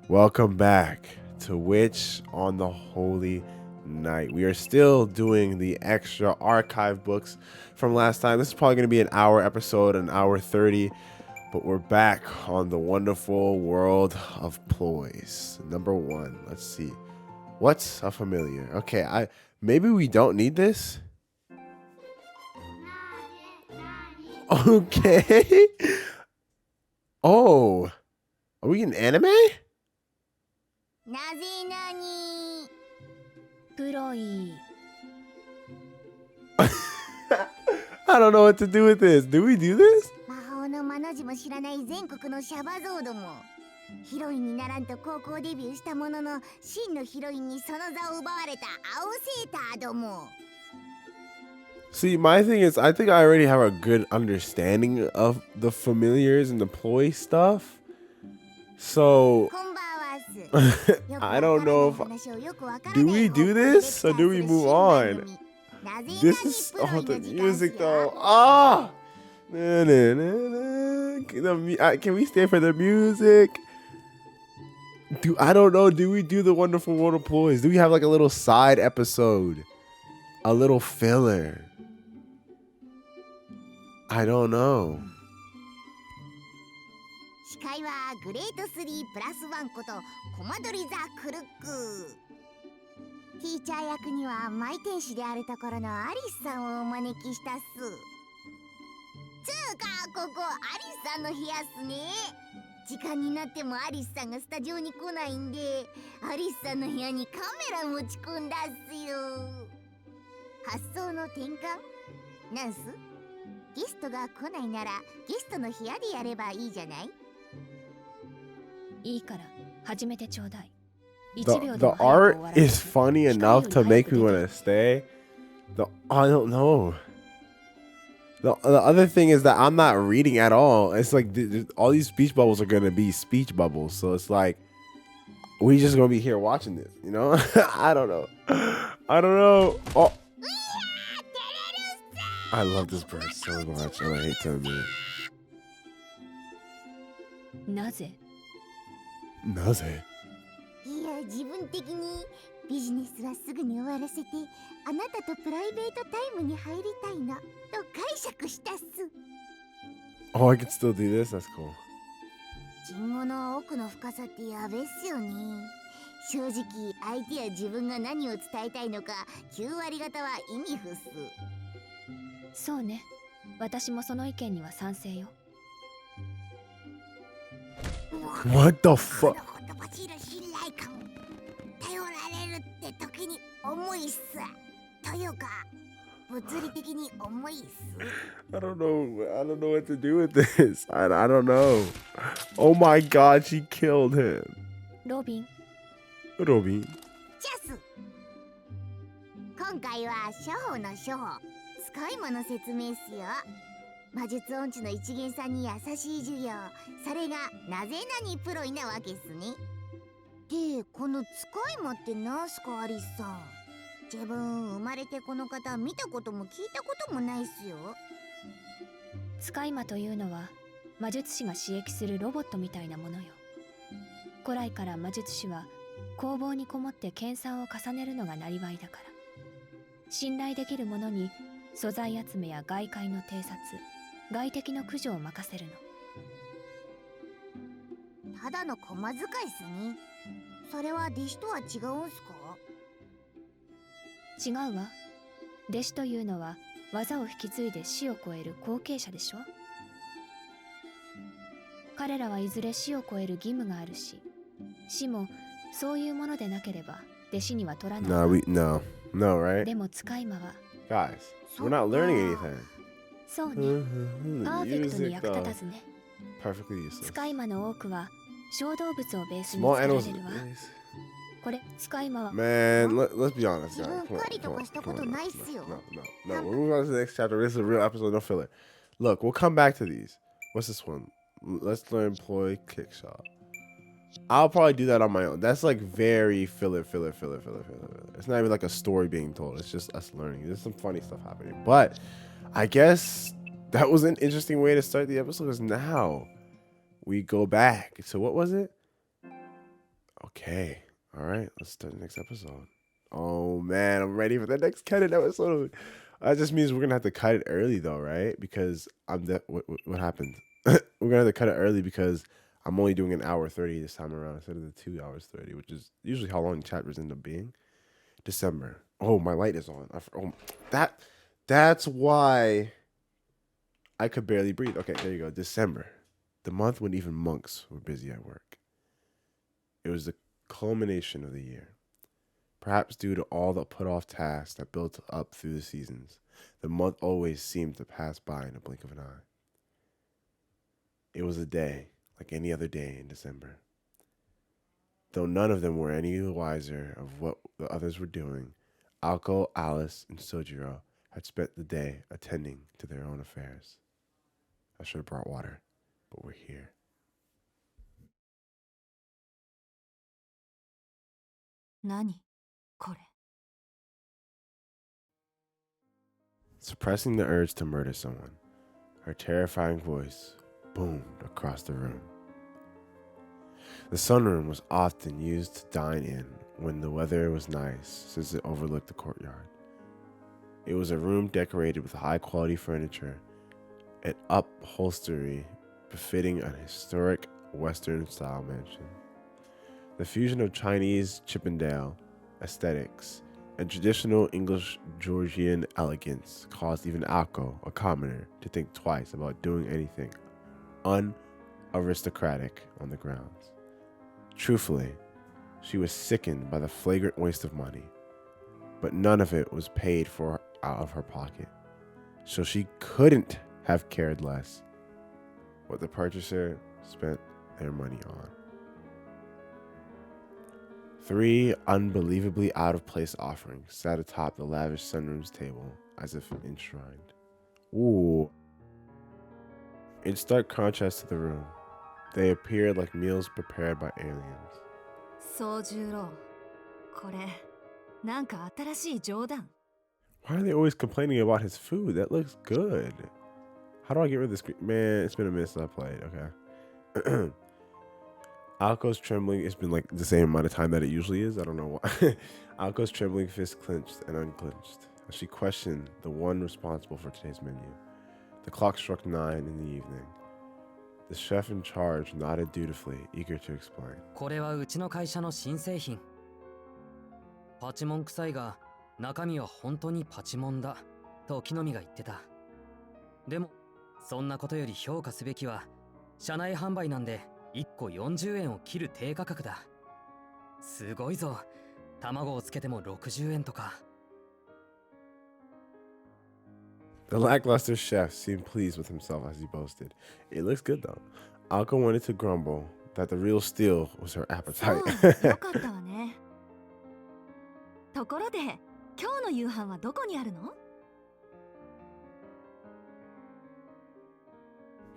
Welcome back to Witch on the Holy Night. We are still doing the extra archive books from last time. This is probably going to be an hour episode, an hour 30, but we're back on the wonderful world of ploys. Number one, let's see. What's a familiar? Okay, maybe we don't need this. Okay. Oh, are we in anime? なぜなに黒い I don't know what to do with this. Do we do this? 魔法のマの字も知らない全国のシャバゾウどもヒロインにならんと高校デビューしたものの真のヒロインにその座を奪われた青セーターども See, my thing is, I think I already have a good understanding of the familiars and the ploy stuff. So, こんばんはす I don't know if... Do we do this or do we move on? This is... Oh, the music though. Ah! Na, na, na, na. Can we stay for the music? I don't know. Do we do the Wonderful World of Ploys? Do we have like a little side episode? A little filler? I don't know. 司会はグレート3プラス1ことコマドリザ・クルックティーチャー役にはマイ天使であるところのアリスさんをお招きしたっすつうかここアリスさんの部屋っすね時間になってもアリスさんがスタジオに来ないんでアリスさんの部屋にカメラ持ち込んだっすよ発想の転換なんすゲストが来ないならゲストの部屋でやればいいじゃないいいから始めてちょうだい The art is funny enough to make me want to stay. I don't know. The other thing is that I'm not reading at all. It's like all these speech bubbles are going to be speech bubbles. So it's like, we just going to be here watching this, you know? I don't know. I don't know. Oh. I love this bird so much and I hate to admit it. なぜいや自分的にビジネスはすぐに終わらせてあなたとプライベートタイムに入りたいなと解釈したっす Oh, I can still do this? That's cool. 人語の奥の深さってやべっすよね正直相手や自分が何を伝えたいのか9割方は意味不っすそうね私もその意見には賛成よ What the fuck? 頼られるって時に重いっすというか物理的に重いっす I don't know what to do with this. I don't know. Oh my god, she killed him. ロビン Robin. チャス今回は処方の処方スカイマの説明っすよ魔術音痴の一元さんに優しい授業それがなぜなにプロイなわけっすねでこの使い魔ってなんすかアリスさん自分生まれてこの方見たことも聞いたこともないっすよ使い魔というのは魔術師が刺激するロボットみたいなものよ古来から魔術師は工房にこもって研鑽を重ねるのが生りだから信頼できるものに素材集めや外界の偵察外敵の駆除を任せるのただの駒使いっすねそれは弟子とは違うんすか違うわ弟子というのは技を引き継いで死を超える後継者でしょ彼らはいずれ死を超える義務があるし死もそういうものでなければ弟子には取らない No, right? でも使い魔は Guys, we're not learning anything. そうねパーフェクトに役立たずね Perfectly useless. 使い魔の多くは小動物をベースに Small 作られる animals. わこれ使い魔は Man, let's be honest. 自分狩りとかしたことないっすよ No. We're moving on to the next chapter. This is a real episode, no filler. Look, we'll come back to these. What's this one? Let's learn employee kick shot. I'll probably do that on my own. That's like very filler. It's not even like a story being told. It's just us learning. There's some funny stuff happening. But I guess that was an interesting way to start the episode because now we go back. So what was it? Okay. All right. Let's start the next episode. Oh man, I'm ready for the next canon episode. That just means we're gonna have to cut it early though, right? Because what happened? We're gonna have to cut it early because I'm only doing an hour 30 this time around instead of the 2 hours 30, which is usually how long chapters end up being. December. Oh, my light is on. That's why I could barely breathe. Okay, there you go. December, the month when even monks were busy at work. It was the culmination of the year. Perhaps due to all the put off tasks that built up through the seasons, the month always seemed to pass by in a blink of an eye. It was a day like any other day in December. Though none of them were any the wiser of what the others were doing, Alko, Alice, and Sojiro had spent the day attending to their own affairs. I should have brought water, but we're here. Nani? Kore. Suppressing the urge to murder someone, her terrifying voice boomed across the room. The sunroom was often used to dine in when the weather was nice, since it overlooked the courtyard. It was a room decorated with high-quality furniture and upholstery befitting an historic Western-style mansion. The fusion of Chinese Chippendale aesthetics and traditional English Georgian elegance caused even Alko, a commoner, to think twice about doing anything unaristocratic on the grounds. Truthfully, she was sickened by the flagrant waste of money, but none of it was paid for out of her pocket, so she couldn't have cared less what the purchaser spent their money on. 3 unbelievably out-of-place offerings sat atop the lavish sunroom's table as if enshrined. Ooh. In stark contrast to the room, they appeared like meals prepared by aliens. Sojiro. これ、なんか新しい冗談。 Why are they always complaining about his food? That looks good. How do I get rid of this? Man, it's been a minute since I played. Okay. Alko's trembling, it's been like the same amount of time that it usually is. I don't know why. Alko's trembling fist clenched and unclenched as she questioned the one responsible for today's menu. The clock struck 9 in the evening. The chef in charge nodded dutifully, eager to explain. これはうちの会社の新製品。パチモン臭いが中身は本当にパチモンだと木の実が言ってた。でもそんなことより評価すべきは社内販売なんで1個40円を切る低価格だ。すごいぞ。卵をつけても60円とか。The lackluster chef seemed pleased with himself as he boasted. It looks good though. Alko wanted to grumble that the real steal was her そ appetite. う、よかったわね。ところで、今日の夕飯はどこにあるの？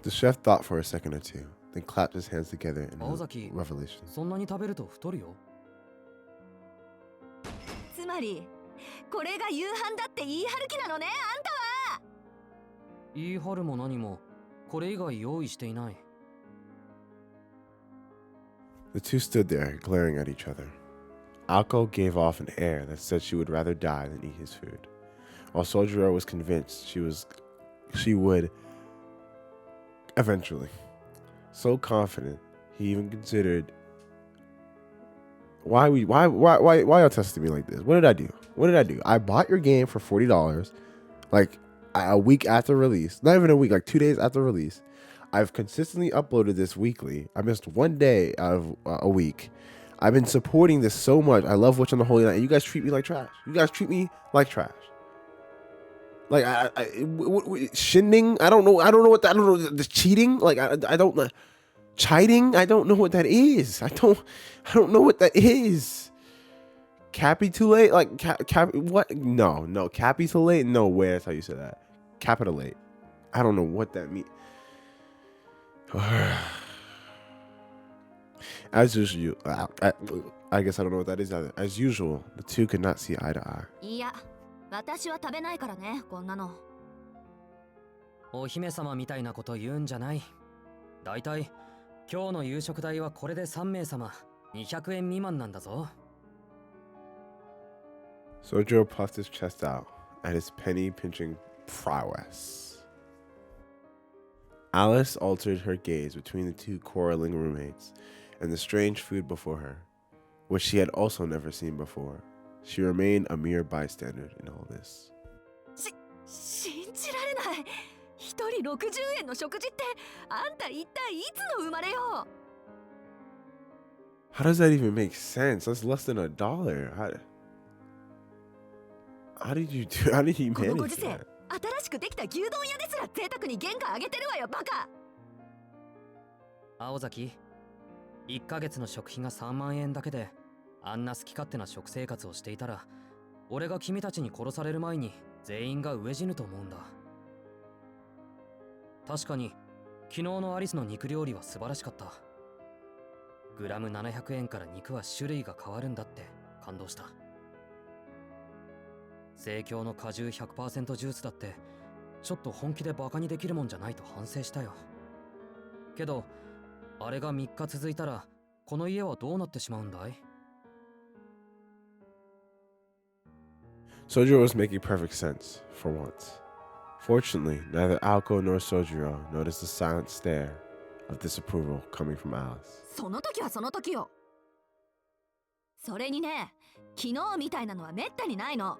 The chef thought for a second or two, then clapped his hands together in 青崎、 revelation. そんなに食べると太るよ。つまり、これが夕飯だって言い張る気なのね、あんたは。言い張るも何もこれ以外用意していない。The two stood there, glaring at each other. Alko gave off an air that said she would rather die than eat his food, while Sojiro was convinced she would eventually. So confident, he even considered, why y'all testing me like this? What did I do? What did I do? I bought your game for $40, like a week after release. Not even a week, like 2 days after release. I've consistently uploaded this weekly. I missed one day out of a week. I've been supporting this so much. I love watching the Holy Night. And you guys treat me like trash. You guys treat me like trash. Like shindig. I don't know what that. I don't know the cheating. Like I don't know. Chiding. I don't know what that is. I don't know what that is. Capitulate. Like what? No. Capitulate. No way. That's how you say that. Capitulate. I don't know what that means. As usual, I guess I don't know what that is either. As usual, the two could not see eye to eye. いや、私は食べないからね、こんなの。お姫様みたいなこと言うんじゃない。だいたい今日の夕食代はこれで3名様200円未満なんだぞ。Sojiro puffed his chest out at his penny-pinching prowess. Alice altered her gaze between the two quarreling roommates and the strange food before her, which she had also never seen before. She remained a mere bystander in all this. 信じられない。一人60円の食事ってあんた一体いつの生まれよ。 How does that even make sense? That's less than $1. How did you do? How did he このご manage 時世 that? 新しくできた牛丼屋ですら贅沢に原価上げてるわよバカ。青崎、1ヶ月の食費が3万円だけであんな好き勝手な食生活をしていたら、俺が君たちに殺される前に全員が飢え死ぬと思うんだ。確かに昨日のアリスの肉料理は素晴らしかった。グラム700円から肉は種類が変わるんだって感動した。生協の果汁 100% ジュースだってちょっと本気でバカにできるもんじゃないと反省したよ。けどあれが3日続いたらこの家はどうなってしまうんだい？ Sojiro was making perfect sense, for once. Fortunately, neither Aoko nor Sojiro noticed the silent stare of disapproval coming from Alice. その時はその時よ。それにね、昨日みたいなのはめったにないの。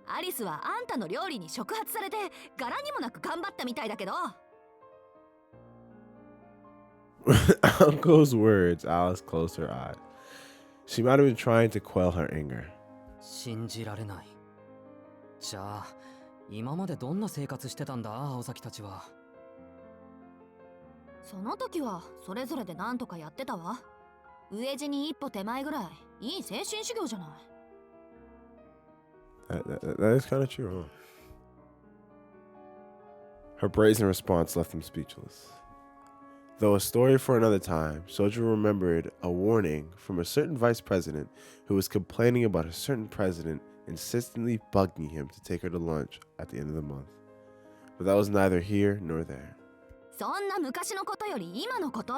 アリスはあんたの料理に触発されて柄にもなく頑張ったみたいだけど。 With Aoko's words, Alice closed her eyes. She might have been trying to quell her anger. 信じられない。じゃあ今までどんな生活してたんだ青崎たちは。その時はそれぞれで何とかやってたわ。飢え死に一歩手前ぐらいいい精神修行じゃない。 That is kind of true, huh? Her brazen response left him speechless. Though a story for another time, Sojiro remembered a warning from a certain vice president who was complaining about a certain president insistently bugging him to take her to lunch at the end of the month. But that was neither here nor there. そんな昔のことより今のこと。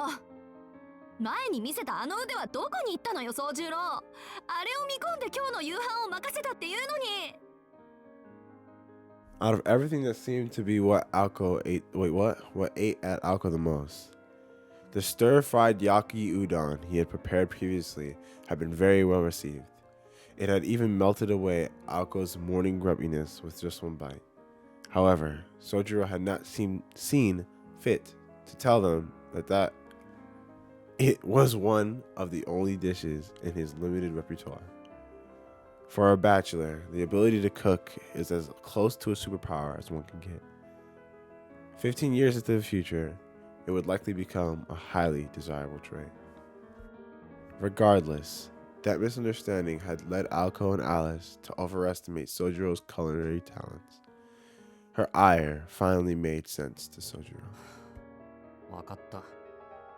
前に見せたあの腕はどこに行ったのよ宗十郎。あれを見込んで今日の夕飯を任せたっていうのに。 Out of everything that seemed to be what Aoko ate, what ate at Aoko the most, the stir-fried yaki udon he had prepared previously had been very well received. It had even melted away Aoko's morning grumpiness with just one bite. However, Sojiro had not seen fit to tell them that it was one of the only dishes in his limited repertoire. For a bachelor, the ability to cook is as close to a superpower as one can get. 15 years into the future, it would likely become a highly desirable trait. Regardless, that misunderstanding had led Aoko and Alice to overestimate Sojiro's culinary talents. Her ire finally made sense to Sojiro. わかった。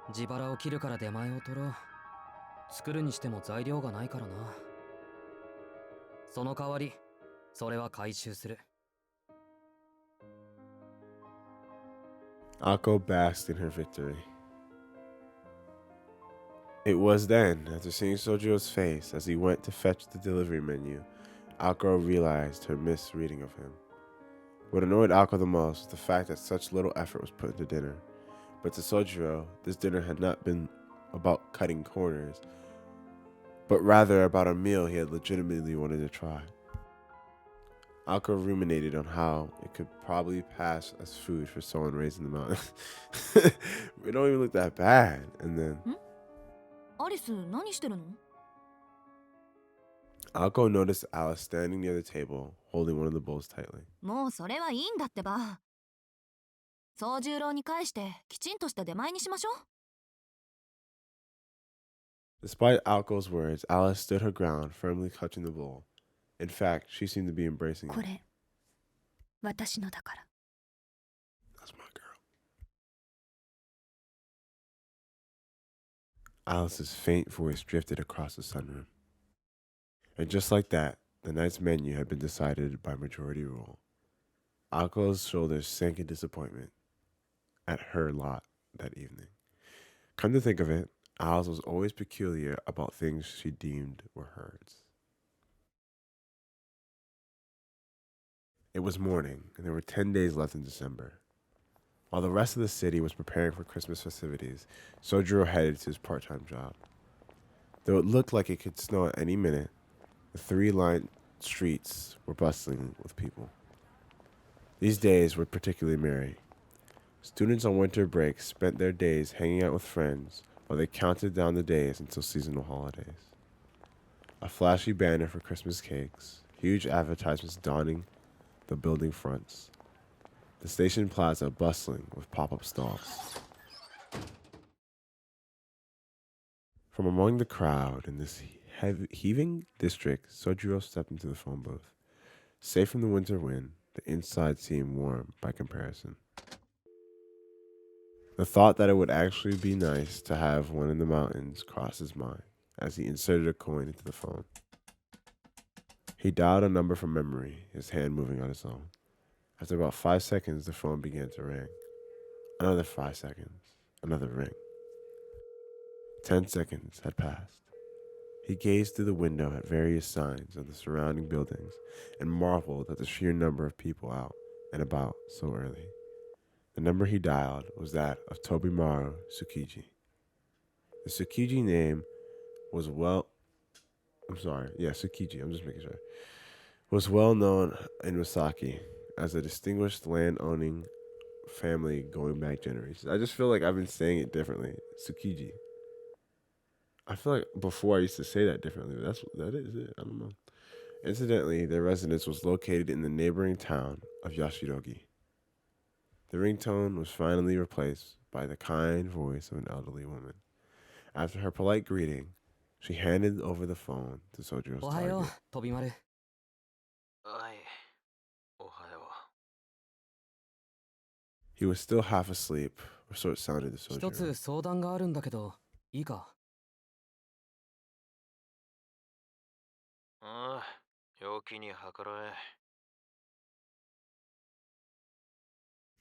自腹を切るから出前を取ろう。作るにしても材料がないからな。その代わり、それは回収する。Aoko basked in her victory. It was then, after seeing Sojiro's face as he went to fetch the delivery menu, Aoko realized her misreading of him. What annoyed Aoko the most was the fact that such little effort was put into dinner. But to Sojiro, this dinner had not been about cutting corners, but rather about a meal he had legitimately wanted to try. Aoko ruminated on how it could probably pass as food for someone raised in the mountains. It don't even look that bad. And then アリス何してるの？ Aoko noticed Alice standing near the table, holding one of the bowls tightly. もうそれはいいんだってば。宗十郎に返してきちんとした出前にしましょう。 Despite Aoko's words, Alice stood her ground, firmly clutching the bowl. In fact, she seemed to be embracing こ it. れ私のだから。 That's my girl. Alice's faint voice drifted across the sunroom. And just like that, the night's menu had been decided by majority rule. Aoko's shoulders sank in disappointment at her lot that evening. Come to think of it, Alice was always peculiar about things she deemed were hers. It was morning, and there were 10 days left in December. While the rest of the city was preparing for Christmas festivities, Sojiro headed to his part-time job. Though it looked like it could snow at any minute, the three-lined streets were bustling with people. These days were particularly merry. Students on winter break spent their days hanging out with friends while they counted down the days until seasonal holidays. A flashy banner for Christmas cakes, huge advertisements dawning the building fronts, the station plaza bustling with pop-up stalls. From among the crowd in this heaving district, Sojiro stepped into the phone booth. Safe from the winter wind, the inside seemed warm by comparison. The thought that it would actually be nice to have one in the mountains crossed his mind as he inserted a coin into the phone. He dialed a number from memory, his hand moving on its own. After about 5 seconds, the phone began to ring. Another 5 seconds, another ring. 10 seconds had passed. He gazed through the window at various signs of the surrounding buildings and marveled at the sheer number of people out and about so early. The number he dialed was that of Tobimaru Tsukiji. The Tsukiji name was Tsukiji, I'm just making sure, was well known in Misaki as a distinguished land-owning family going back generations. I just feel like I've been saying it differently. Tsukiji. I feel like before I used to say that differently, but that is it. I don't know. Incidentally, their residence was located in the neighboring town of Yashirogi. The ringtone was finally replaced by the kind voice of an elderly woman. After her polite greeting, she handed over the phone to Sojiro's target. 飛び丸。はい、おはよ He was still half asleep, or so it sounded to 一つ Sojiro. 相談があるんだけど、いいか？う。ああ、陽気に計らえ。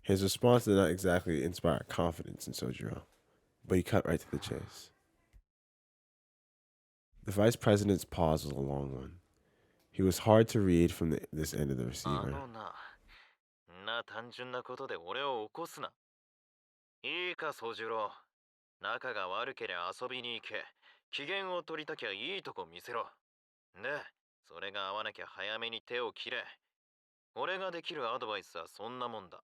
His response did not exactly inspire confidence in Sojiro, but he cut right to the chase. The vice president's pause was a long one. He was hard to read from this end of the あ receiver. のな、単純なことで俺を起こすな。いいか、宗次郎。仲が悪けりゃ遊びに行け。機嫌を取りたきゃいいとこ見せろ。で、それが合わなきゃ早めに手を切れ。俺ができるアドバイスはそんなもんだ。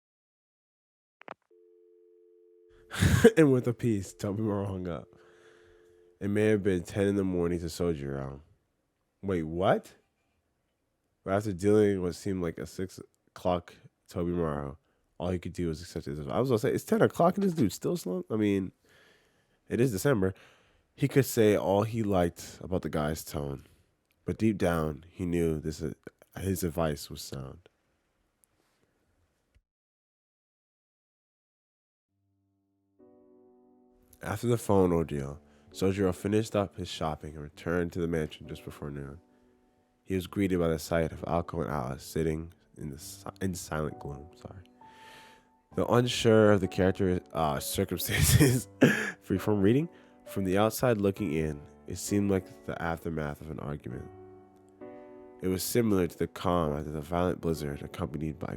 And with a piece, Tobimaru hung up. It may have been 10 in the morning to Sojiro. Wait, what? But after dealing with what seemed like a 6 o'clock Tobimaru, all he could do was accept his. I was going to say, it's 10 o'clock and this dude's still slow? I mean, it is December. He could say all he liked about the guy's tone. But deep down, he knew his advice was sound. After the phone ordeal, Sojiro finished up his shopping and returned to the mansion just before noon. He was greeted by the sight of Alko and Alice sitting in silent gloom. Though unsure of the character circumstances from reading, from the outside looking in, it seemed like the aftermath of an argument. It was similar to the calm after the violent blizzard accompanied by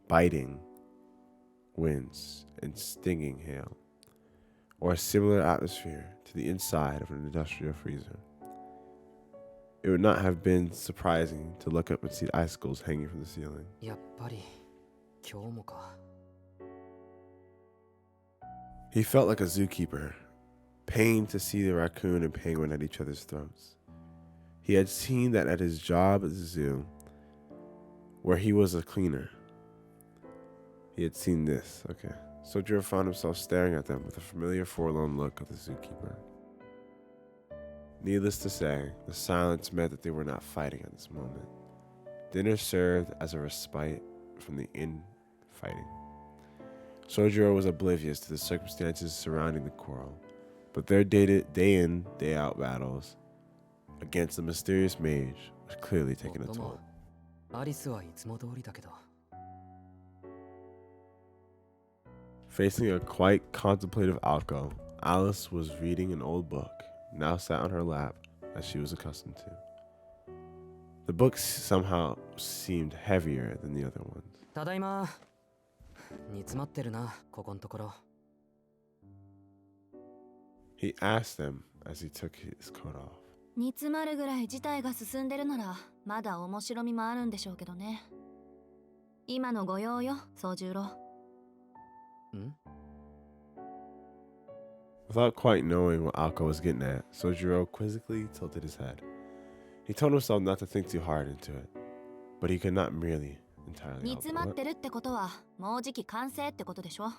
biting winds and stinging hail, or a similar atmosphere to the inside of an industrial freezer. It would not have been surprising to look up and see icicles hanging from the ceiling. やっぱり今日もか。 He felt like a zookeeper, pained to see the raccoon and penguin at each other's throats. He had seen that at his job at the zoo, where he was a cleaner. He had seen this, okay. Sojiro found himself staring at them with a familiar forlorn look of the zookeeper. Needless to say, the silence meant that they were not fighting at this moment. Dinner served as a respite from the infighting. Sojiro was oblivious to the circumstances surrounding the quarrel, but their day in, day out battles against the mysterious mage was clearly taking a もっとも toll. アリスはいつも通りだけど。 Facing a quite contemplative Alko, Alice was reading an old book, now sat on her lap as she was accustomed to. The book somehow seemed heavier than the other ones. ただいま。煮詰まってるな、ここんところ。He asked them as he took his coat off. 煮詰まるぐらい事態が進んでるならまだ面白みもあるんでしょうけどね。今の御用よ、宗十郎。ん？ Without quite knowing what Alko was getting at, Sojiro quizzically tilted his head. He told himself not to think too hard into it, but he could not merely entirely 煮 help 詰まっ it. てるってことはもうじき完成ってことでしょ。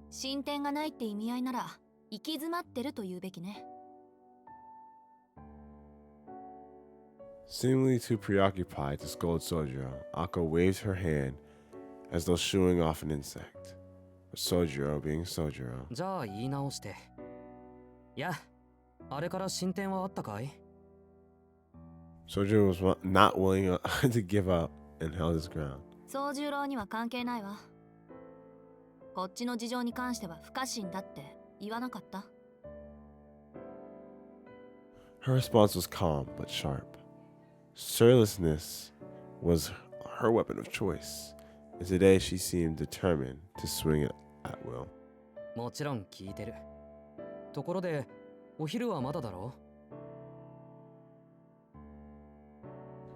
進展がないって意味合いなら行き詰まってると言うべきね。Seemingly too preoccupied to scold Sojiro, Alko waved her hand as though shooing off an insect. But Sojiro, being Sojiro, じゃあ言い直して。いや、あれから進展はあったかい？ Sojiro was not willing to give up and held his ground. 宗十郎には関係ないわ。こっちの事情に関しては不可侵だって言わなかった？ Her response was calm but sharp. Surlessness was her weapon of choice, and today she seemed determined to swing it at will. もちろん聞いてる。ところで、お昼はまだだろ？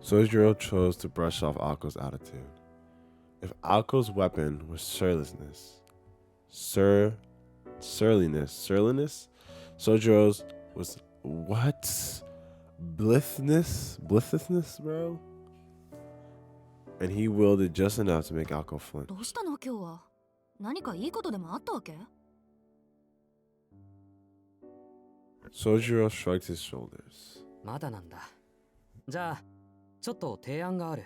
Sojiro chose to brush off Alko's attitude. If Alko's weapon was surliness, Sojiro's was what? Blithness, bro? And he wielded just enough to make Alko flinch. どうしたの今日は？何かいいことでもあったわけ？ Sojiro shrugged his shoulders. まだなんだ。じゃあ、ちょっと提案がある。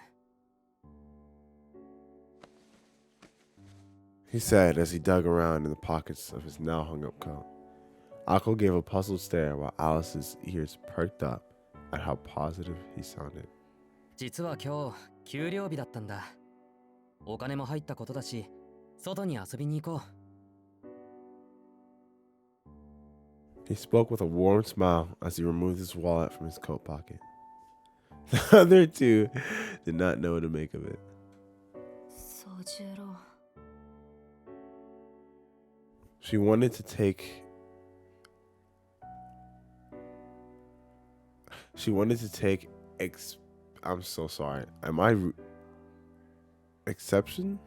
He said as he dug around in the pockets of his now hung up coat. Alko gave a puzzled stare while Alice's ears perked up at how positive he sounded. 実は今日、給料日だったんだ。お金も入ったことだし、外に遊びに行こう。He spoke with a warm smile as he removed his wallet from his coat pocket. The other two did not know what to make of it. 宗十郎。She wanted to take I'm so sorry. Am I exception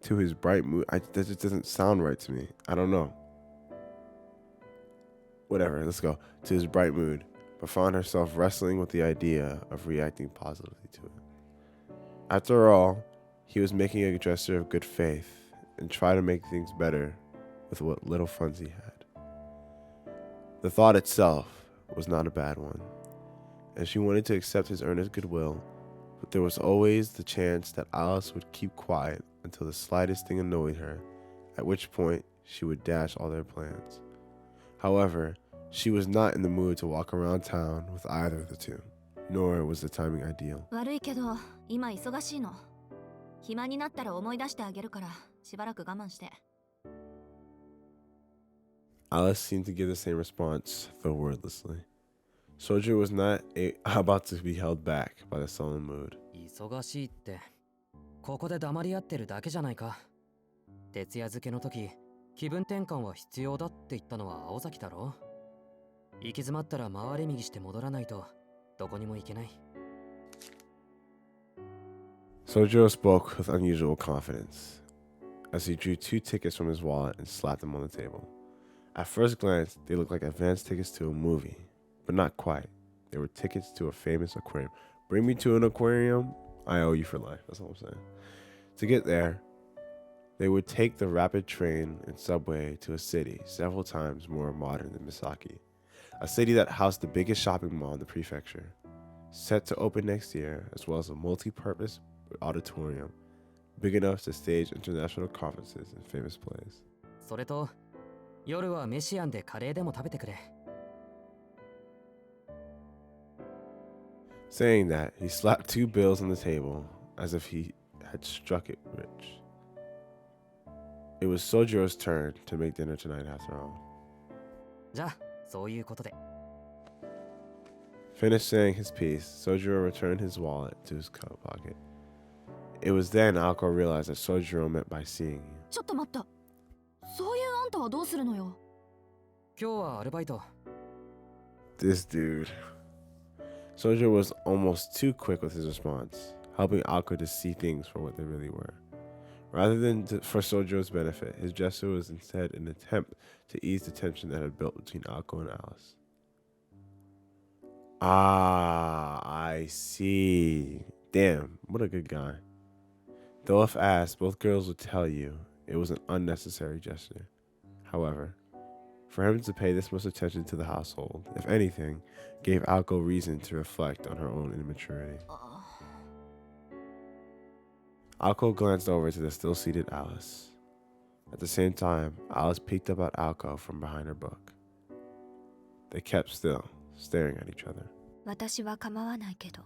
to his bright mood? That just doesn't sound right to me. I don't know. Whatever, let's go. To his bright mood, but found herself wrestling with the idea of reacting positively to it. After all, he was making a gesture of good faith and try to make things better with what little funds he had. The thought itself was not a bad one, and she wanted to accept his earnest goodwill, but there was always the chance that Alice would keep quiet until the slightest thing annoyed her, at which point she would dash all their plans. However, she was not in the mood to walk around town with either of the two, nor was the timing ideal. 悪いけど今忙しいの。暇になったら思い出してあげるからしばらく我慢して。 Alice seemed to give the same response, though wordlessly. Sojiro was not about to be held back by the sullen mood. 忙しいって、ここで黙り合ってるだけじゃないか。徹夜漬けの時、気分転換は必要だって言ったのは青崎だろ。行き詰まったら回り右して戻らないとどこにも行けない。 Sojiro spoke with unusual confidence as he drew 2 tickets from his wallet and slapped them on the table. At first glance, they looked like advance tickets to a movie, but not quite. They were tickets to a famous aquarium. Bring me to an aquarium, I owe you for life. That's all I'm saying. To get there, they would take the rapid train and subway to a city several times more modern than Misaki, a city that housed the biggest shopping mall in the prefecture, set to open next year, as well as a multi-purpose auditorium big enough to stage international conferences and famous plays. それと、夜はメシアンでカレーでも食べてくれ。Saying that, he slapped 2 bills on the table as if he had struck it rich. It was Sojiro's turn to make dinner tonight after all. じゃあそういうことで。 Finished saying his piece, Sojiro returned his wallet to his coat pocket. It was then Alko realized that Sojiro meant by seeing you. ちょっと待った。そういうあんたはどうするのよ。今日はアルバイト。 This dude. Sojiro was almost too quick with his response, helping Alko to see things for what they really were. Rather than for Sojiro's benefit, his gesture was instead an attempt to ease the tension that had built between Alko and Alice. Ah, I see. Damn, what a good guy. Though if asked, both girls would tell you it was an unnecessary gesture. However, for him to pay this much attention to the household, if anything, gave Alko reason to reflect on her own immaturity. Alko glanced over to the still-seated Alice. At the same time, Alice peeked up at Alko from behind her book. They kept still, staring at each other. 私は構わないけど、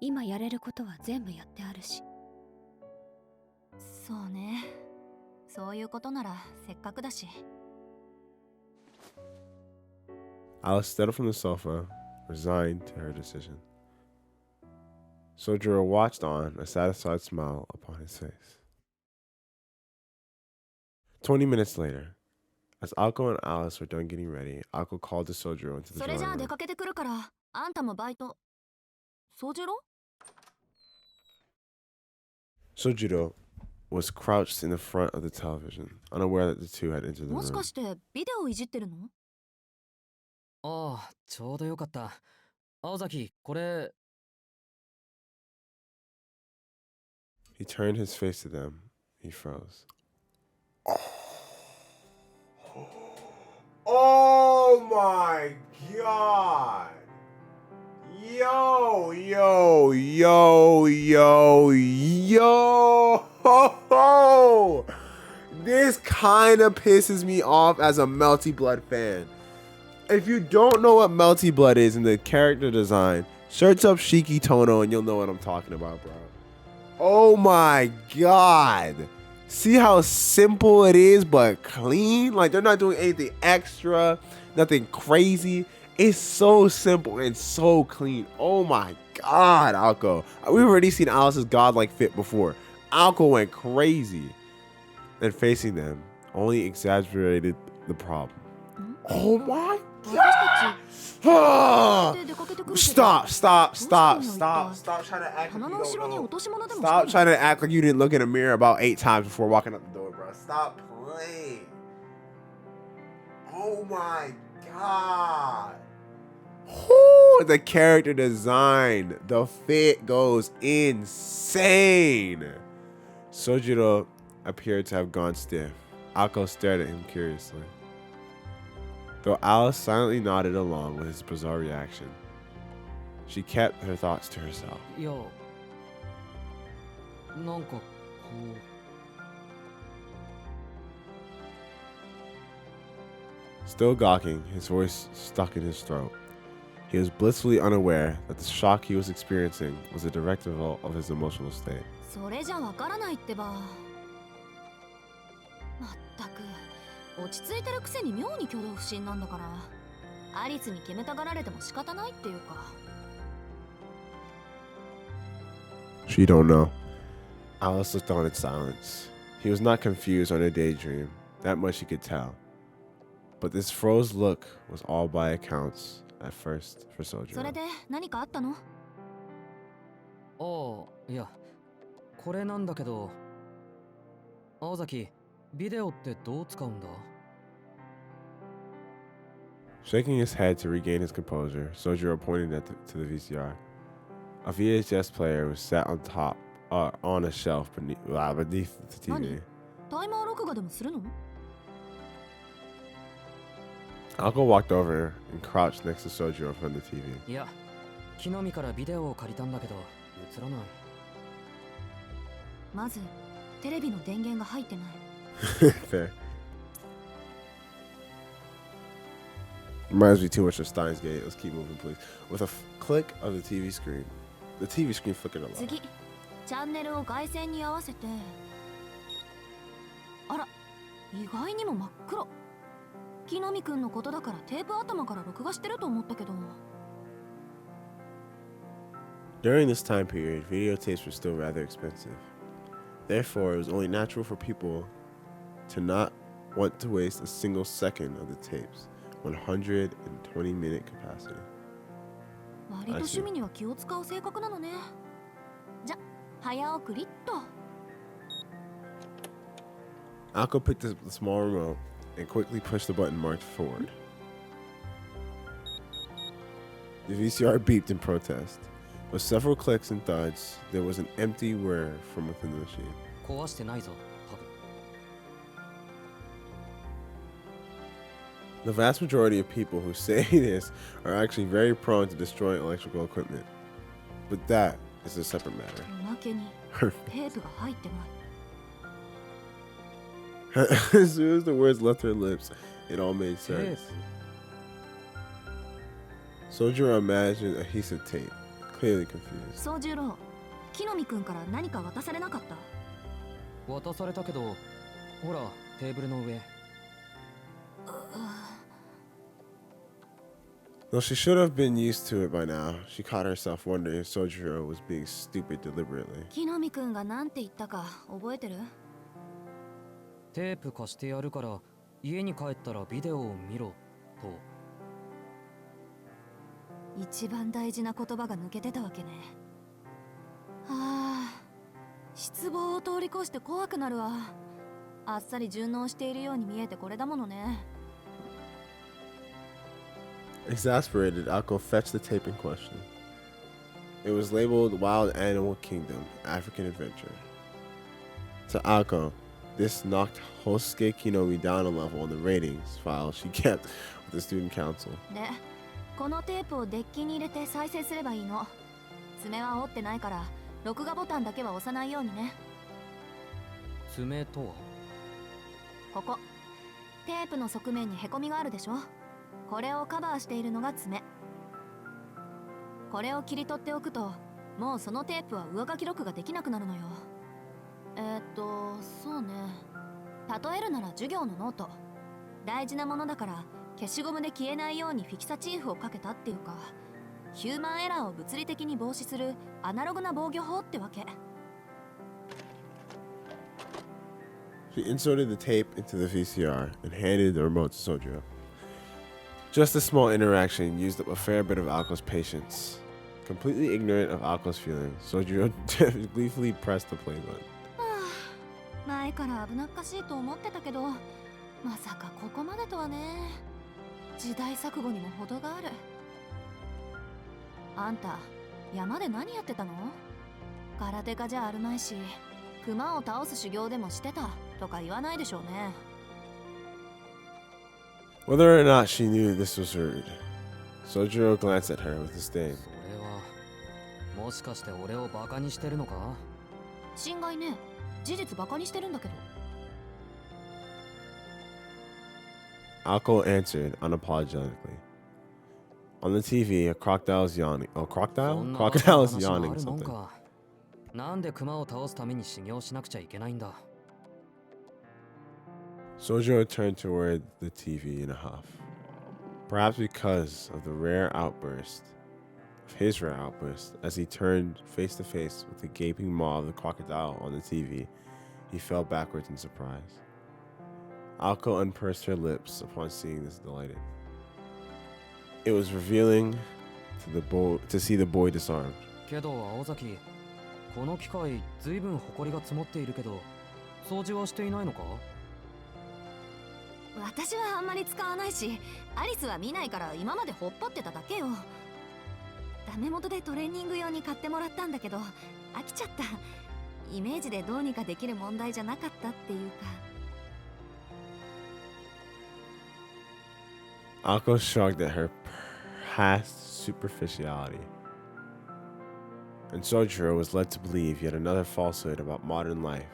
今やれることは全部やってあるし。そうね。そういうことならせっかくだし。Alice stood up from the sofa, resigned to her decision. Sojiro watched on, a satisfied smile upon his face. 20 minutes later, as Alko and Alice were done getting ready, Alko called to Sojiro into the それ drawing じゃあ room. 出かけてくるから、あんたもバイト。そうじろ？ Sojiro was crouched in the front of the television, unaware that the two had entered the もし room. かしてビデオいじってるの？ああ、ちょうどよかった。青崎、これ。 He turned his face to them. He froze. Oh my god! Yo, yo, yo, yo, yo! This kind of pisses me off as a Melty Blood fan. If you don't know what Melty Blood is in the character design, search up Shiki Tono and you'll know what I'm talking about, bro. Oh my god. See how simple it is but clean? Like they're not doing anything extra, nothing crazy. It's so simple and so clean. Oh my god, Alko. We've already seen Alice's godlike fit before. Alko went crazy. And facing them only exaggerated the problem. Oh my god. Stop trying to act like you don't know. Stop trying to act like you didn't look in the mirror about 8 times before walking out the door, bro. Stop playing. Oh my god. Whoo, the character design, the fit goes insane. Sojiro appeared to have gone stiff. Alko stared at him curiously. Though Alice silently nodded along with his bizarre reaction, she kept her thoughts to herself. いや、なんかこう。 Still gawking, his voice stuck in his throat. He was blissfully unaware that the shock he was experiencing was a direct result of his emotional state. それじゃわからないってば。まったく落ち着いてるくせに妙に挙動不審なんだから。アリスに決めたがられても仕方ないっていうか。 She don't know. Alice looked on in silence. He was not confused or in a daydream. That much he could tell. But this froze look was all by accounts at first for それ Sojiro. で何かあったの？ああ、いや、これなんだけど。青崎、ビデオってどう使うんだ？ Shaking his head to regain his composure, Sojiro pointed to the VCR. A VHS player was sat on top, on a shelf beneath the TV. タイマー録画でもするの？ Alko walked over and crouched next to Sojiro in front of the TV. いや、木の実からビデオを借りたんだけど、映らない。まずテレビの電源が入ってない。Fair. Reminds me too much of Steins Gate. Let's keep moving, please. With a click of the TV screen flickered a lot. 次、チャンネルを外線に合わせて。意外にも真っ黒。木の実くんのことだからテープ頭から録画してると思ったけど。 During this time period, videotapes were still rather expensive. Therefore, it was only natural for people to not want to waste a single second of the tape's 120-minute capacity. 割と趣味には気を使う性格なのね。じゃ、早送りっと。 Alko picked up the small remote and quickly pushed the button marked forward. The VCR beeped in protest. With several clicks and thuds, there was an empty whir from within the machine. 壊してないぞ、多分。 The vast majority of people who say this are actually very prone to destroying electrical equipment. But that is a separate matter. おまけに As テープが入ってない。 soon as the words left her lips, it all made テー sense. プ。 Sojiro imagined a piece of tape, clearly confused. 宗十郎、木の実くんから何か渡されなかった？ 渡されたけど、ほら、テーブルの上。 Though she should have been used to it by now, she caught herself wondering if Sojiro was being stupid deliberately. 木の実くんがなんて言ったか覚えてる？ テープ貸してやるから、家に帰ったらビデオを見ろ、と。 一番大事な言葉が抜けてたわけね。はあ、失望を通り越して怖くなるわ。あっさり順応しているように見えてこれだものね。 Exasperated, Alko fetched the tape in question. It was labeled Wild Animal Kingdom, African Adventure. To Alko, this knocked Hosuke Kinomi down a level on the ratings file she kept with the student council. で、このテープをデッキに入れて再生すればいいの。爪は折ってないから、録画ボタンだけは押さないようにね。爪とは？ここ、テープの側面にへこみがあるでしょ。これをカバーしているのが爪。これを切り取っておくと、もうそのテープは上書き録画できなくなるのよ。そうね。例えるなら授業のノート。大事なものだから消しゴムで消えないようにフィキサチーフをかけたっていうか、ヒューマンエラーを物理的に防止するアナログな防御法ってわけ。 She inserted the tape into the VCR and handed the remote to Sojiro. Just a small interaction used up a fair bit of Alko's patience. Completely ignorant of Alko's feelings, Sojiro gleefully pressed the play button. 前から危なっかしいと思ってたけど、まさかここまでとはね。時代錯誤にも程がある。あんた、山で何やってたの？空手家じゃあるまいし、熊を倒す修行でもしてたとか言わないでしょうね。 Whether or not she knew this was rude, Sojiro glanced at her with disdain. それは、もしかして俺をバカにしてるのか？心外ね。事実バカにしてるんだけど。 Alko answered unapologetically. On the TV, a crocodile is yawning. Oh, そ crocodile? んな Crocodile is 話も yawning あるもん something. か。なんで熊を倒すために修行しなくちゃいけないんだ。 Sojiro turned toward the TV in a huff. Perhaps because of the his rare outburst, as he turned face to face with the gaping maw of the crocodile on the TV, he fell backwards in surprise. Alko unpursed her lips upon seeing this delighted. It was revealing to see the boy disarmed. けど青崎、この機械ずいぶん埃が積もっているけど、掃除はしていないのか？私はあんまり使わないし、アリスは見ないから今までほっぽってただけよ。ダメ元でトレーニング用に買ってもらったんだけど、飽きちゃった。イメージでどうにかできる問題じゃなかったっていうか。 Alko shrugged at her past superficiality, and Sojiro was led to believe yet another falsehood about modern life,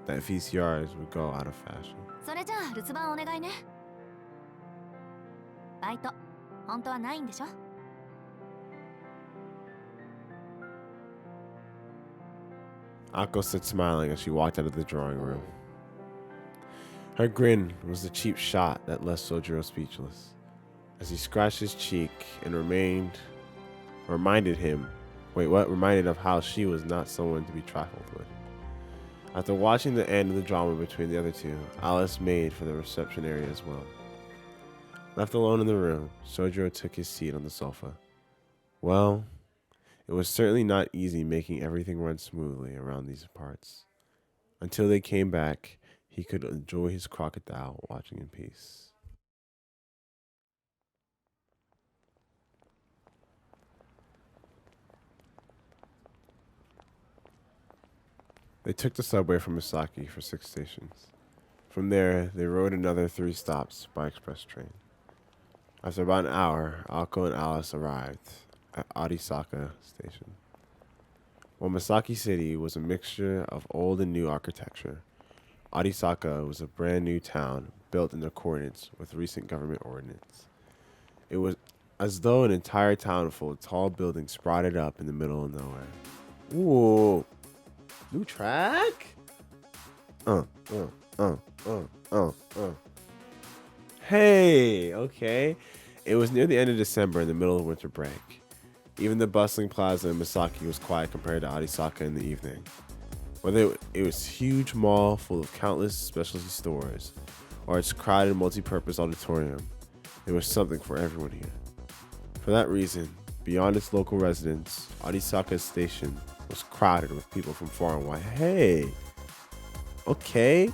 that VCRs would go out of fashion. それじゃあ留守番お願いね。バイト、本当はないんでしょ？ Alko stood smiling as she walked out of the drawing room. Her grin was the cheap shot that left Sojiro speechless, as he scratched his cheek and reminded of how she was not someone to be trifled with. After watching the end of the drama between the other two, Alice made for the reception area as well. Left alone in the room, Sojiro took his seat on the sofa. Well, it was certainly not easy making everything run smoothly around these parts. Until they came back, he could enjoy his crocodile watching in peace. They took the subway from Misaki for 6 stations. From there, they rode another 3 stops by express train. After about an hour, Alko and Alice arrived at Arisaka Station. While Misaki City was a mixture of old and new architecture, Arisaka was a brand new town built in accordance with recent government ordinance. It was as though an entire town full of tall buildings sprouted up in the middle of nowhere. Ooh, new track? Hey, okay. It was near the end of December in the middle of winter break. Even the bustling plaza in Misaki was quiet compared to Arisaka in the evening. Whether it was a huge mall full of countless specialty stores or its crowded multi-purpose auditorium, there was something for everyone here. For that reason, beyond its local residents, Arisaka Station was crowded with people from far and wide. Hey, okay,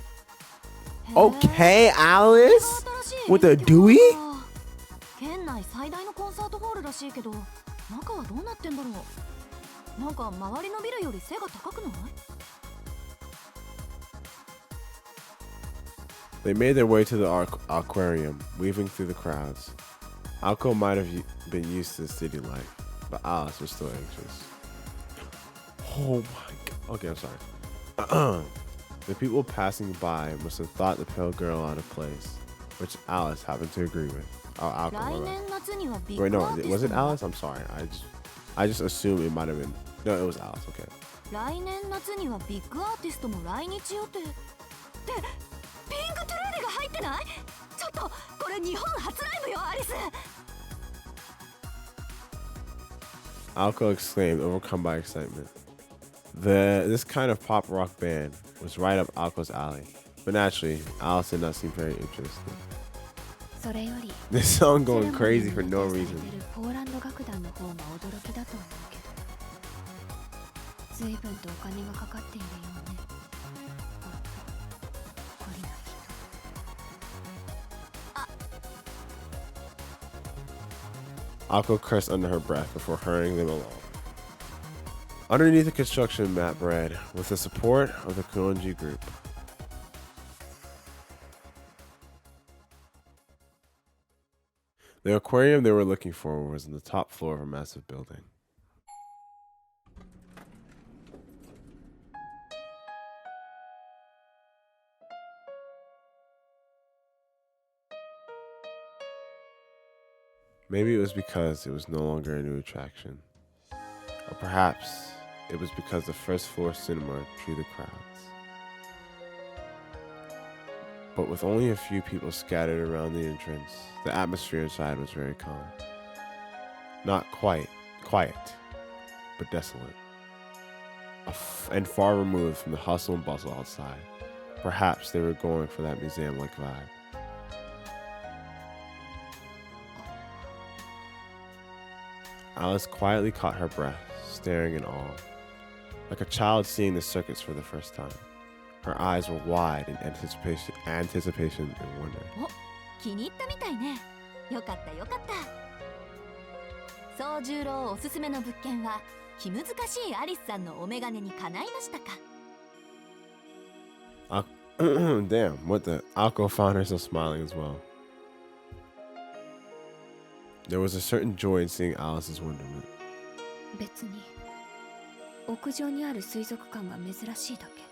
Alice with a Dewey? 県内最大のコンサートホールらしいけど、中はどうなってんだろう。なんか周りのビルより背が高くない？ They made their way to the aquarium, weaving through the crowds. Alko might have been used to the city life, but Alice was still anxious. Oh my god. Okay, I'm sorry. The people passing by must have thought the pale girl out of place, which Alice happened to agree with. Oh, Alko. Wait, no, was it Alice? I'm sorry. I just assumed it might have been. No, it was Alice. Okay. 来年夏にはビッグアーティストも来日予定。ってピンクトゥルーデが入ってない？ちょっとこれ日本初ライブよ、アリス。Alko exclaimed, overcome by excitement. This kind of pop rock band was right up Alko's alley, but naturally, Alice did not seem very interested. それより This song going crazy for no reason. ポーランド楽団の方が驚きだと思うけど、随分とお金がかかっているようね。懲りない人。 Alko cursed under her breath before hurrying them along. Underneath the construction mat bread, with the support of the Kuonji group. The aquarium they were looking for was on the top floor of a massive building. Maybe it was because it was no longer a new attraction. Or perhaps it was because the first floor cinema drew the crowds. But with only a few people scattered around the entrance, the atmosphere inside was very calm. Not quite quiet, but desolate. And far removed from the hustle and bustle outside. Perhaps they were going for that museum-like vibe. Alice quietly caught her breath, staring in awe, like a child seeing the circus for the first time. Her eyes were wide in anticipation and wonder. 気に入ったみたいね。よかったよかった。宗十郎おすすめの物件は気難しいアリスさんのお眼鏡にかないましたか。Damn, what the? Alko found herself smiling as well. There was a certain joy in seeing Alice's wonderment. 別に屋上にある水族館が珍しいだけ。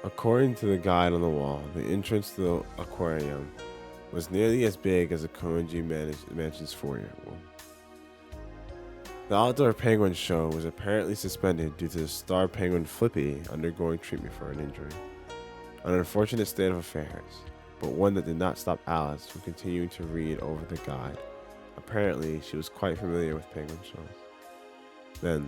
According to the guide on the wall, the entrance to the aquarium was nearly as big as a Koenji mansion's foyer. The Outdoor Penguin show was apparently suspended due to the star penguin Flippy undergoing treatment for an injury. An unfortunate state of affairs, but one that did not stop Alice from continuing to read over the guide. Apparently, she was quite familiar with penguin shows. Then,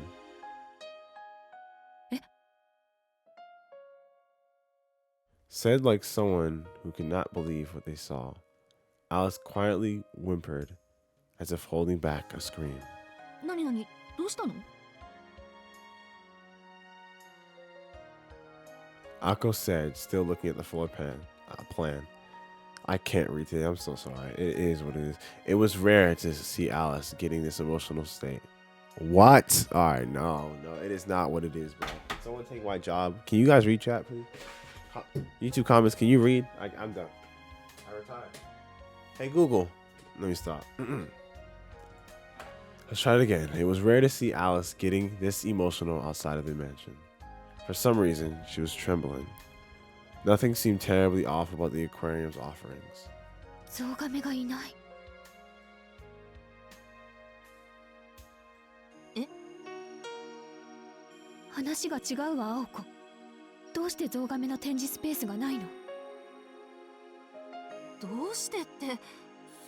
said like someone who could not believe what they saw, Alice quietly whimpered as if holding back a scream. 何々どうしたの？ Akko said, still looking at the floor plan. I can't read today, I'm so sorry. It is what it is. It was rare to see Alice getting this emotional state. What? Alright, no, it is not what it is, bro. Can someone take my job? Can you guys read chat, please? YouTube comments, can you read? I'm done. I retired. Hey, Google. Let me stop. Let's try it again. It was rare to see Alice getting this emotional outside of the mansion. For some reason, she was trembling. Nothing seemed terribly off about the aquarium's offerings. ゾウガメがいない。え？話が違うわ、青子。どうしてゾウガメの展示スペースがないの？どうしてって、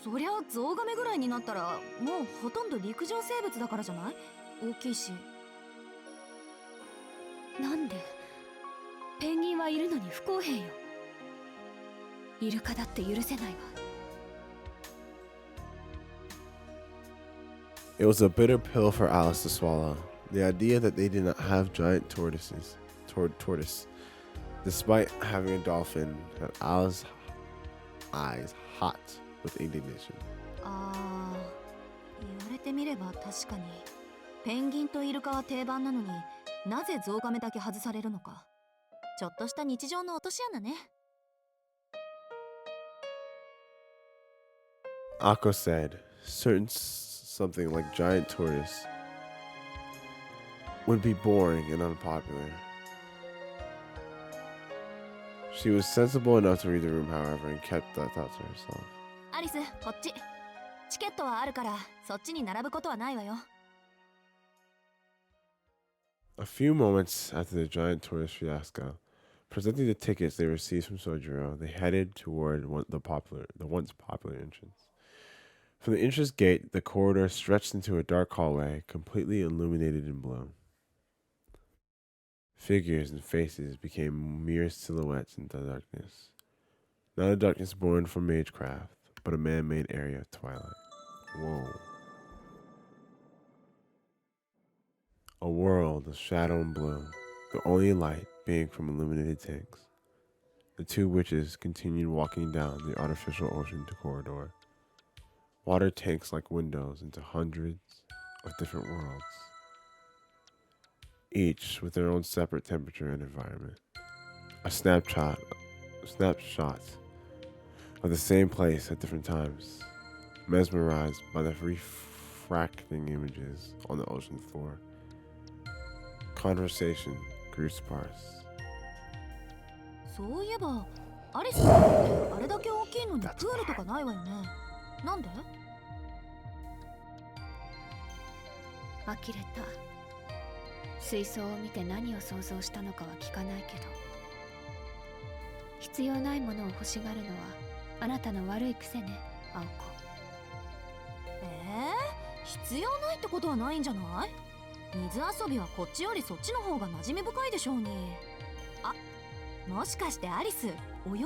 そりゃゾウガメぐらいになったらもうほとんど陸上生物だからじゃない？大きいし。なんで？ペンギンはいるのに不公平よ。イルカだって許せないわ。It was a bitter pill for Alice to swallow. The idea that they did not have giant tortoise, despite having a dolphin, had Alice's eyes hot with indignation. ああ、言われてみれば確かにペンギンとイルカは定番なのになぜゾウガメだけ外されるのか。ちょっとした日常の落とし穴ね。Akko said, something like giant tortoise would be boring and unpopular. She was sensible enough to read the room, however, and kept that thought to herself. アリス、こっち。チケットはあるからそっちに並ぶことはないわよ。A few moments after the giant tortoise fiasco, presenting the tickets they received from Sojiro, they headed toward the once popular entrance. From the entrance gate, the corridor stretched into a dark hallway, completely illuminated in blue. Figures and faces became mere silhouettes in the darkness. Not a darkness born from magecraft, but a man-made area of twilight. Whoa. A world of shadow and blue, the only light being from illuminated tanks. The two witches continued walking down the artificial ocean to corridor. Water tanks like windows into hundreds of different worlds, each with their own separate temperature and environment. A snapshot of the same place at different times, mesmerized by the refracting images on the ocean floor. Conversation grew sparse. そういえばアリスってあれだけ大きいのにプールとかないわよね。なんで？呆れた。水槽を見て何を想像したのかは聞かないけど、必要ないものを欲しがるのはあなたの悪い癖ね、青子。必要ないってことはないんじゃない？水遊びはこっちよりそっちの方が馴染み深いでしょうに。あ、もしかしてアリス泳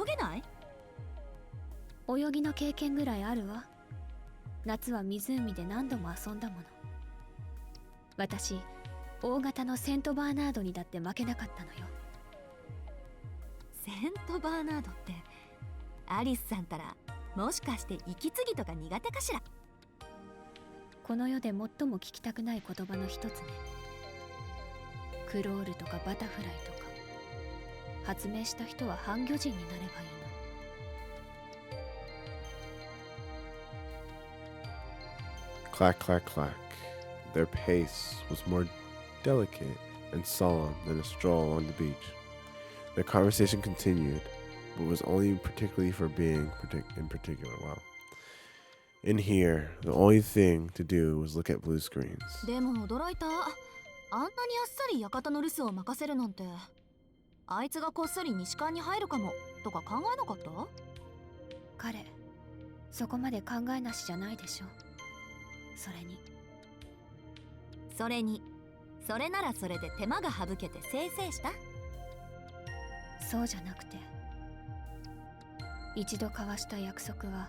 げない？泳ぎの経験ぐらいあるわ。夏は湖で何度も遊んだもの。私、大型のセントバーナードにだって負けなかったのよ。セントバーナードってアリスさんたらもしかして息継ぎとか苦手かしら？この世で最も聞きたくない言葉の一つね。クロールとかバタフライとか発明した人は半魚人になればいいの。Clack, clack, clack. Their pace was more delicate and solemn than a stroll on the beach. Their conversation continued, but was only particularly for being in particular. Wow. In here, the only thing to do was look at blue screens. でも驚いた。あんなにあっさり館の留守を任せるなんて。あいつがこっそり西館に入るかもとか考えなかった？彼そこまで考えなしじゃないでしょ。それにそれならそれで手間が省けてせいせいした？そうじゃなくて、一度交わした約束は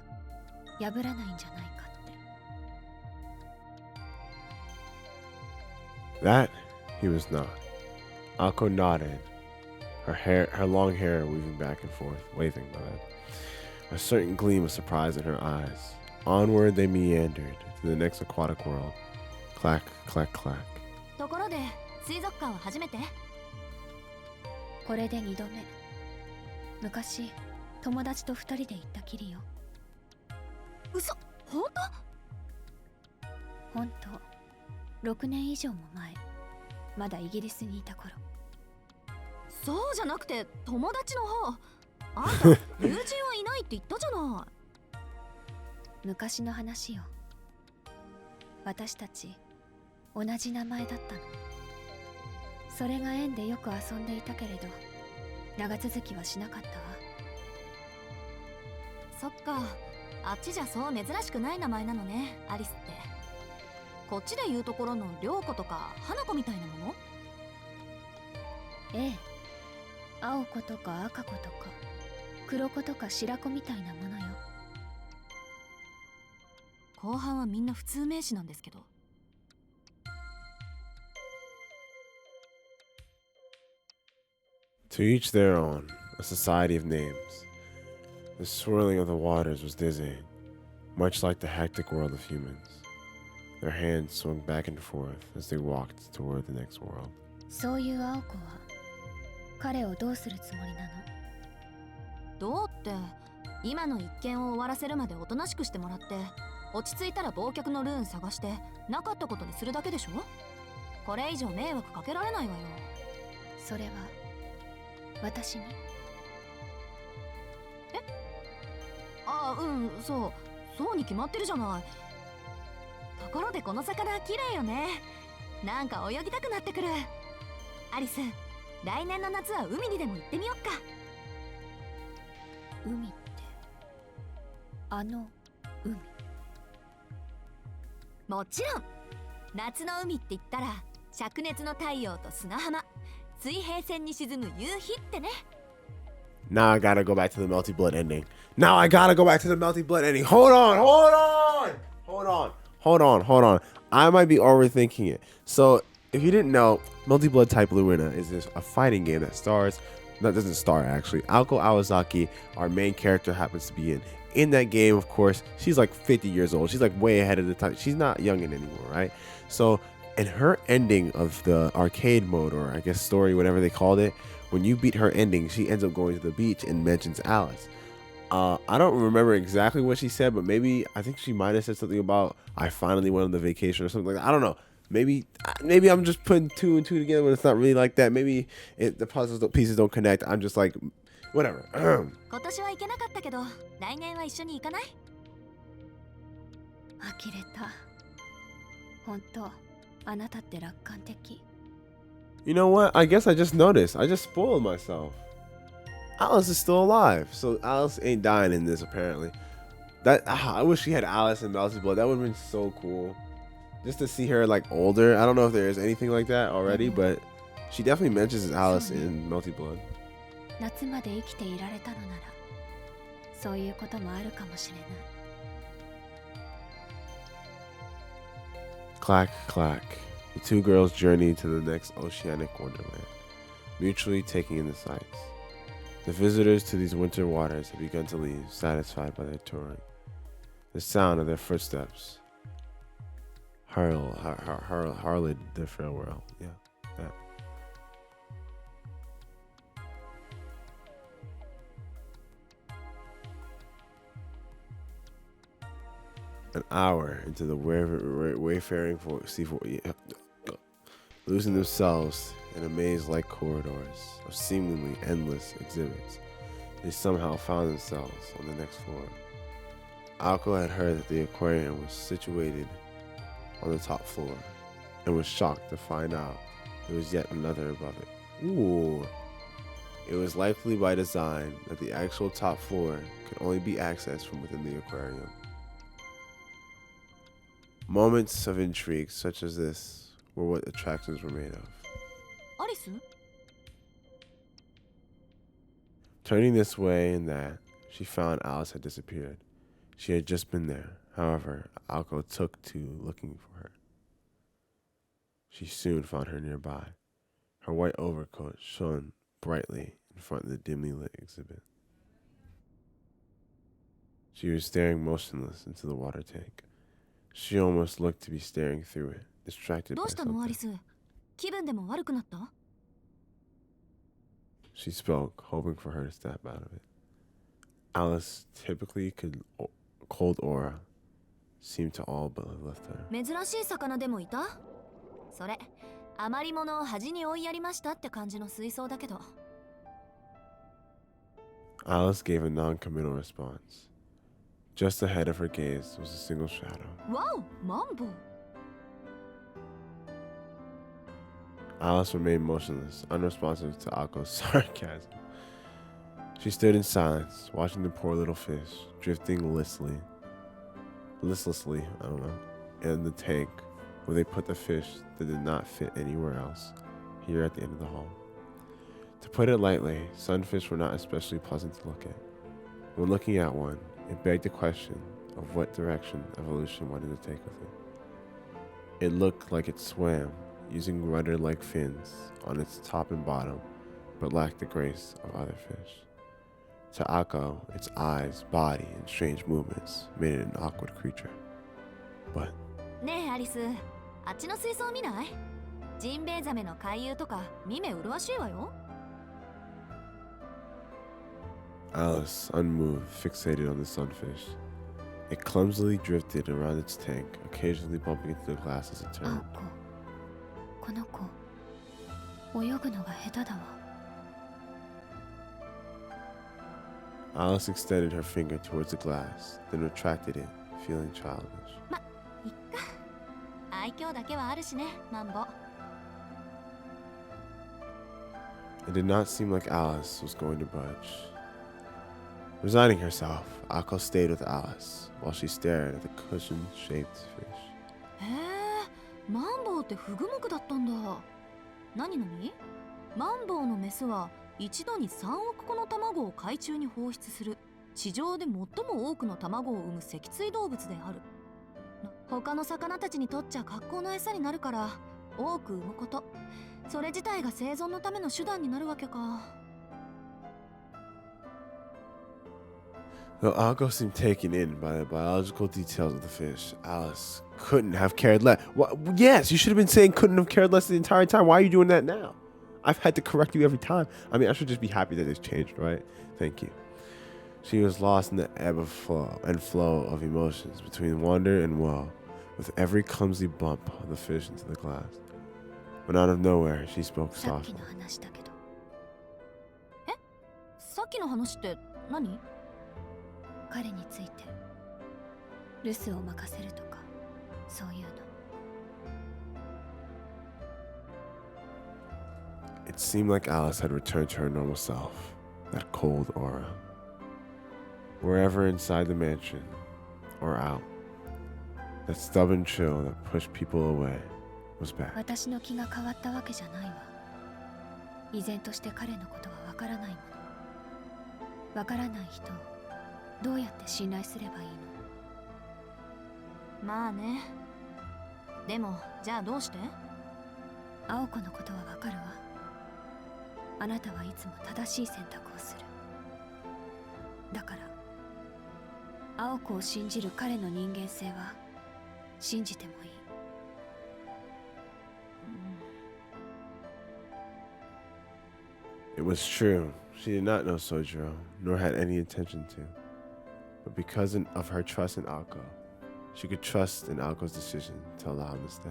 破らないんじゃないかって。 That he was not. Ako nodded, her long hair weaving back and forth, waving my bad. A certain gleam of surprise in her eyes. Onward they meandered to the next aquatic world. Clack, clack, clack. ところで水族館は初めて？これで2度目。昔友達と2人で行ったきりよ。嘘？本当？本当。6年以上も前、まだイギリスにいた頃。そうじゃなくて友達の方。あんた友人はいないって言ったじゃない。昔の話よ。私たち同じ名前だったの。それが縁でよく遊んでいたけれど、長続きはしなかったわ。そっか、あっちじゃそう珍しくない名前なのね、アリスって。こっちで言うところの涼子とか花子みたいなもの？ええ、青子とか赤子とか黒子とか白子みたいなものよ。後半はみんな普通名詞なんですけど。To each their own, a society of names. The swirling of the waters was dizzying, much like the hectic world of humans. Their hands swung back and forth as they walked toward the next world. そういう青子は彼をどうするつもりなの？どうって、今の一件を終わらせるまでおとなしくしてもらって、落ち着いたら忘却のルーン探してなかったことにするだけでしょ？これ以上迷惑かけられないわよ。それは私に？あ、うん、そうに決まってるじゃない。ところでこの魚綺麗よね。なんか泳ぎたくなってくる。アリス、来年の夏は海にでも行ってみよっか。海ってあの海？もちろん。夏の海って言ったら灼熱の太陽と砂浜、水平線に沈む夕日ってね。Now I gotta go back to the Melty Blood ending. Now I gotta go back to the Melty Blood ending. Hold on. I might be overthinking it. So, if you didn't know, Melty Blood Type Luina is a fighting game that doesn't star actually. Aoko Awazaki, our main character, happens to be in that game. Of course, she's like 50 years old. She's like way ahead of the time. She's not youngin' anymore, right? So, in her ending of the arcade mode, or I guess story, whatever they called it, when you beat her ending, she ends up going to the beach and mentions Alice. I don't remember exactly what she said, but I think she might have said something about I finally went on the vacation or something like that. I don't know. Maybe I'm just putting two and two together when it's not really like that. Maybe the pieces don't connect. I'm just like, whatever. 今年は行けなかったけど、来年は一緒に行かない？呆れた。本当、あなたって楽観的。You know what? I guess I just noticed. I just spoiled myself. Alice is still alive. So Alice ain't dying in this, apparently. I wish she had Alice in Melty Blood. That would have been so cool. Just to see her, like, older. I don't know if there is anything like that already, but she definitely mentions Alice in Melty Blood. 夏まで生きていられたのなら、そういうこともあるかもしれない。Clack, clack. The two girls journey to the next oceanic wonderland, mutually taking in the sights. The visitors to these winter waters have begun to leave, satisfied by their touring. The sound of their footsteps harled the farewell. Yeah, that. An hour into the wayfaring losing themselves in a maze-like corridors of seemingly endless exhibits, they somehow found themselves on the next floor. Alko had heard that the aquarium was situated on the top floor and was shocked to find out there was yet another above it. Ooh. It was likely by design that the actual top floor could only be accessed from within the aquarium. Moments of intrigue such as this were what attractions were made of. アリス？ Turning this way and that, she found Alice had disappeared. She had just been there. However, Alko took to looking for her. She soon found her nearby. Her white overcoat shone brightly in front of the dimly lit exhibit. She was staring motionless into the water tank. She almost looked to be staring through it, distracted ど by うしたのアリ something. ス？気分でも悪くなった？ She spoke, hoping for her to snap out of it. Alice typically cold aura seemed to all but have left her. 珍しい魚でもいた？それ、余り物を端に追いやりましたって感じの水槽だけど。 Alice gave a non-committal response. Just ahead of her gaze was a single shadow. わお、マンボウ。 Alice remained motionless, unresponsive to Alko's sarcasm. She stood in silence, watching the poor little fish drifting listlessly, in the tank where they put the fish that did not fit anywhere else, here at the end of the hall. To put it lightly, sunfish were not especially pleasant to look at. When looking at one, it begged the question of what direction evolution wanted to take with it. It looked like it swam, using rudder-like fins on its top and bottom, but lacked the grace of other fish. To Alko, its eyes, body, and strange movements made it an awkward creature. But ねえアリス、あっちの水槽見ない？ジンベエザメの回遊とか見目麗しいわよ。 Alice, unmoved, fixated on the sunfish. It clumsily drifted around its tank, occasionally bumping into the glass as it 青 turned. 子、この子泳ぐのが下手だわ。 Alice extended her finger towards the glass, then retracted it, feeling childish. いっか。愛嬌だけはあるしね、マンボ。 It did not seem like Alice was going to budge. Resigning herself, Alko stayed with Alice while she stared at the cushion-shaped fish. へえ、マンボウってフグ目だったんだ。なになに？マンボウのメスは一度に3億個の卵を海中に放出する地上で最も多くの卵を産む脊椎動物である。他の魚たちにとっちゃ格好の餌になるから多く産むこと、それ自体が生存のための手段になるわけか。 Though Alko seemed taken in by the biological details of the fish, Alice couldn't have cared less. Well, yes, you should have been saying couldn't have cared less the entire time. Why are you doing that now? I've had to correct you every time. I mean, I should just be happy that it's changed, right? Thank you. She was lost in the ebb of flow of emotions between wonder and woe, with every clumsy bump of the fish into the glass. When out of nowhere, she spoke さっき softly. の話だけど。さっきの話って何？彼について留守を任せるとかそういうの。 It seemed like Alice had returned to her normal self, that cold aura. Wherever inside the mansion or out, that stubborn chill that pushed people away was back. 私の気が変わったわけじゃないわ。依然として彼のことはわからないもの。わからない人をどうやって信頼すればいいの？まあね。でもじゃあどうして？青子のことはわかるわ。あなたはいつも正しい選択をする。だから青子を信じる彼の人間性は信じてもいい。 It was true. She did not know Sojiro, nor had any intention to. But because of her trust in Alko, she could trust in Alko's decision to allow him to stay.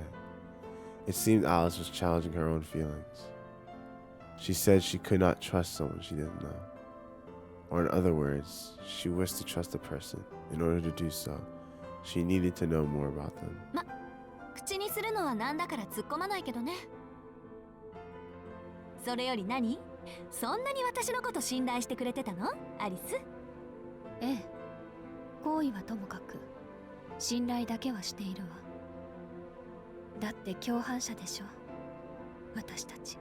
It seemed Alice was challenging her own feelings. She said she could not trust someone she didn't know. Or in other words, she wished to trust a person. In order to do so, she needed to know more about them. 口にするのはなんだから突っ込まないけどね。それより何？そんなに私のこと信頼してくれてたの？アリス？ええ、好意はともかく信頼だけはしているわ。だって共犯者でしょ、私たち。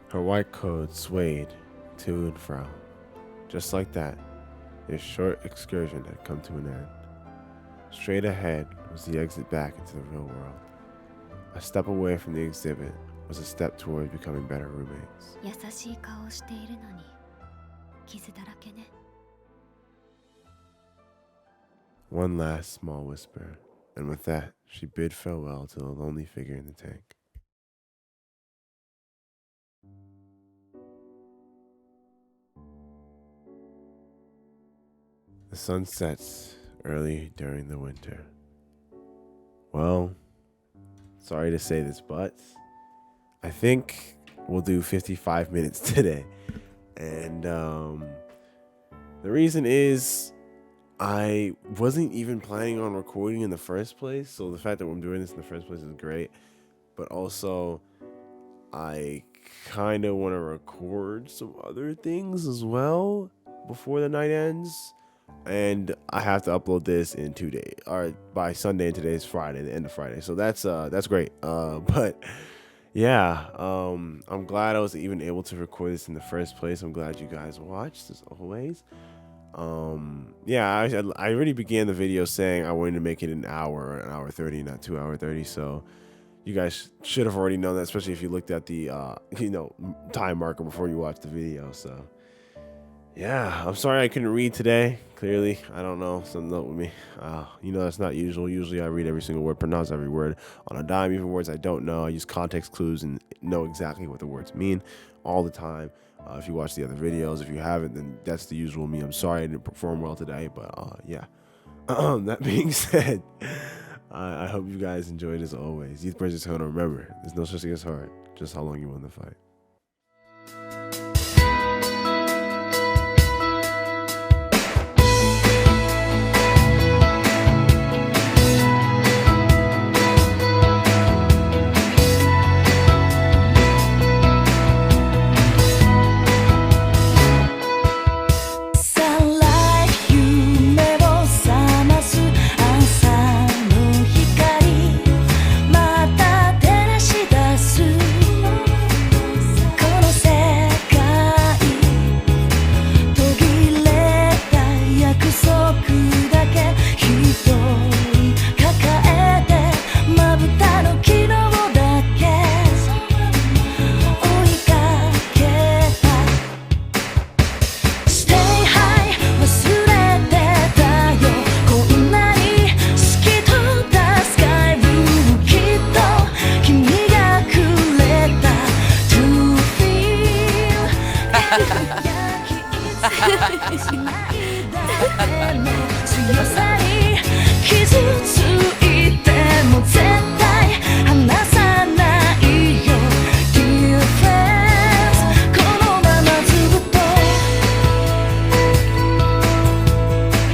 Her white coat swayed to and fro. Just like that, their short excursion had come to an end. Straight ahead was the exit back into the real world. A step away from the exhibit was a step toward becoming better roommates. 優しい顔をしているのに傷だらけね。One last small whisper, and with that, she bid farewell to the lonely figure in the tank. The sun sets early during the winter. Well, sorry to say this, but I think we'll do 55 minutes today. And the reason is I wasn't even planning on recording in the first place. So the fact that I'm doing this in the first place is great. But also, I kind of want to record some other things as well before the night ends. And I have to upload this in 2 days, or by Sunday, and today's Friday, the end of Friday. So that's great. But yeah, I'm glad I was even able to record this in the first place. I'm glad you guys watched, as always. Yeah, I already began the video saying I wanted to make it an hour 30, not 2 hour 30. So you guys should have already known that, especially if you looked at the time marker before you watched the video. So yeah, I'm sorry I couldn't read today. Clearly, I don't know, something up with me. That's not usual. Usually I read every single word, pronounce every word on a dime, even words I don't know. I use context clues and know exactly what the words mean all the time. If you watch the other videos, if you haven't, then that's the usual me. I'm sorry I didn't perform well today, but yeah. That being said, I hope you guys enjoyed as always. Youth Bridges going to remember, there's no such thing as hard, just how long you want to fight.